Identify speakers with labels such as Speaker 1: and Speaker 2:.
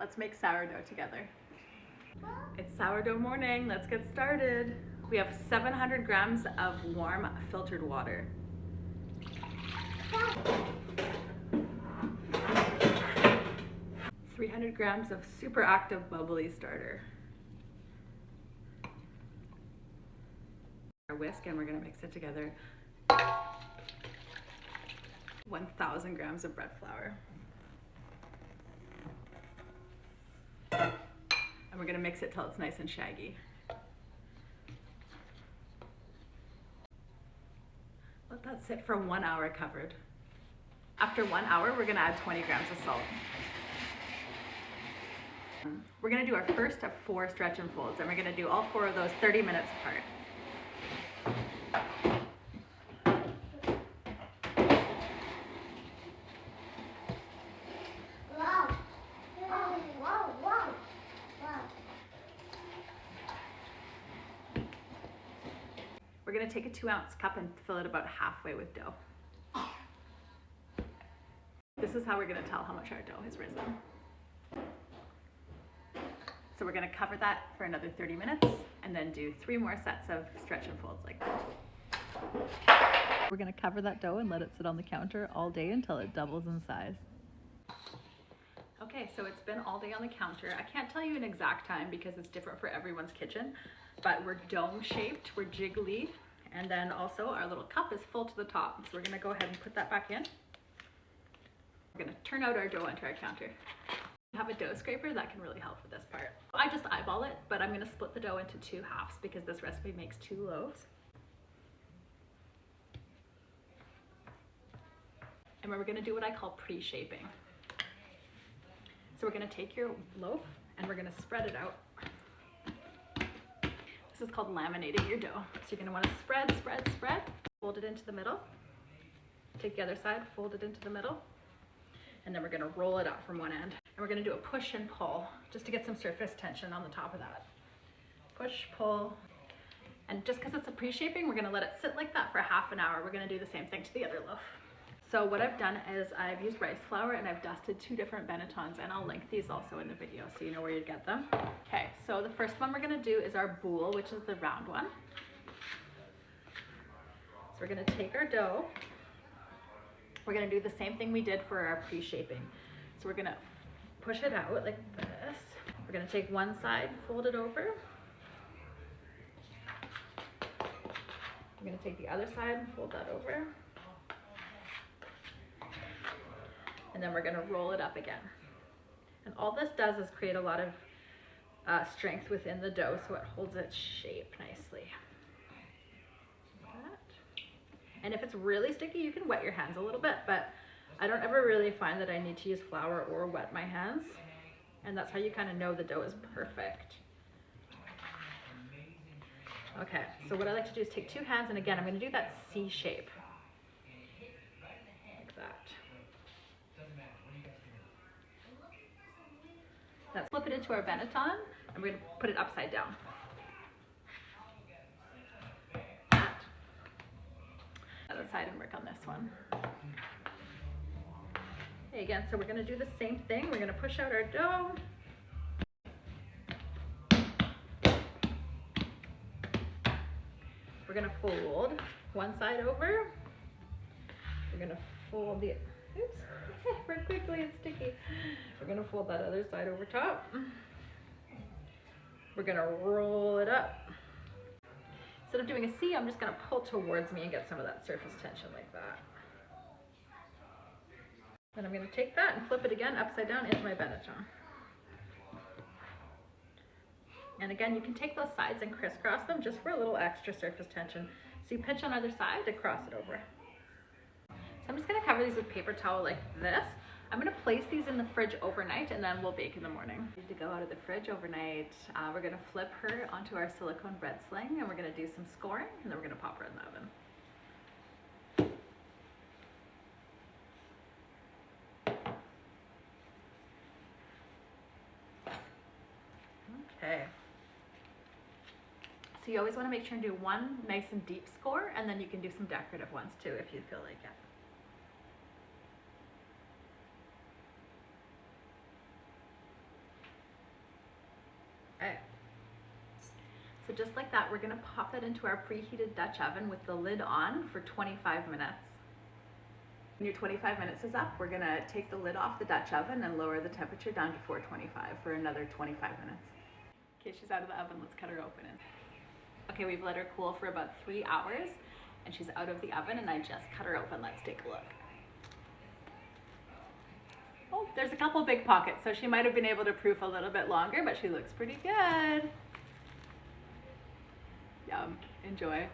Speaker 1: Let's make sourdough together. It's sourdough morning, let's get started. We have 700 grams of warm filtered water. 300 grams of super active bubbly starter. Our whisk, and we're gonna mix it together. 1,000 grams of bread flour. And we're gonna mix it till it's nice and shaggy. Let that sit for 1 hour covered. After 1 hour, we're gonna add 20 grams of salt. We're gonna do our first of 4 stretch and folds, and we're gonna do all 4 of those 30 minutes apart. We're gonna take a 2-ounce cup and fill it about halfway with dough. This is how we're gonna tell how much our dough has risen. So we're gonna cover that for another 30 minutes and then do 3 more sets of stretch and folds like that. We're gonna cover that dough and let it sit on the counter all day until it doubles in size. Okay, so it's been all day on the counter. I can't tell you an exact time because it's different for everyone's kitchen, but we're dome shaped, we're jiggly, and then also our little cup is full to the top. So we're gonna go ahead and put that back in. We're gonna turn out our dough onto our counter. If you have a dough scraper, that can really help with this part. I just eyeball it, but I'm gonna split the dough into 2 halves because this recipe makes 2 loaves. And we're gonna do what I call pre-shaping. So we're gonna take your loaf and we're gonna spread it out. This is called laminating your dough. So you're gonna wanna spread, spread, spread, fold it into the middle. Take the other side, fold it into the middle. And then we're gonna roll it up from one end. And we're gonna do a push and pull just to get some surface tension on the top of that. Push, pull. And just because it's a pre-shaping, we're gonna let it sit like that for half an hour. We're gonna do the same thing to the other loaf. So what I've done is I've used rice flour and I've dusted 2 different bennetons, and I'll link these also in the video so you know where you'd get them. Okay, so the first one we're gonna do is our boule, which is the round one. So we're gonna take our dough. We're gonna do the same thing we did for our pre-shaping. So we're gonna push it out like this. We're gonna take one side, fold it over. We're gonna take the other side and fold that over. And then we're gonna roll it up again. And all this does is create a lot of strength within the dough so it holds its shape nicely. Like that. And if it's really sticky, you can wet your hands a little bit, but I don't ever really find that I need to use flour or wet my hands. And that's how you kind of know the dough is perfect. Okay, so what I like to do is take 2 hands, and again, I'm gonna do that C shape. Like that. Let's flip it into our benneton, and we're gonna put it upside down. Other side and work on this one. Okay, again, so we're gonna do the same thing. We're gonna push out our dough. We're gonna fold one side over. We're gonna fold the, oops, very quickly, it's sticky. We're gonna fold that other side over top. We're gonna roll it up. Instead of doing a C, I'm just gonna pull towards me and get some of that surface tension like that. Then I'm gonna take that and flip it again upside down into my benneton. And again, you can take those sides and crisscross them just for a little extra surface tension. So you pinch on either side to cross it over. So I'm just gonna cover these with paper towel like this. I'm gonna place these in the fridge overnight and then we'll bake in the morning. Need to go out of the fridge overnight. We're gonna flip her onto our silicone bread sling and we're gonna do some scoring and then we're gonna pop her in the oven. Okay. So you always want to make sure and do one nice and deep score, and then you can do some decorative ones too if you feel like it. Okay. So just like that, we're gonna pop it into our preheated Dutch oven with the lid on for 25 minutes. When your 25 minutes is up, we're gonna take the lid off the Dutch oven and lower the temperature down to 425 for another 25 minutes. Okay, she's out of the oven, let's cut her open. Okay, we've let her cool for about 3 hours and she's out of the oven and I just cut her open. Let's take a look. Oh, there's a couple big pockets, so she might have been able to proof a little bit longer, but she looks pretty good. Yum, enjoy.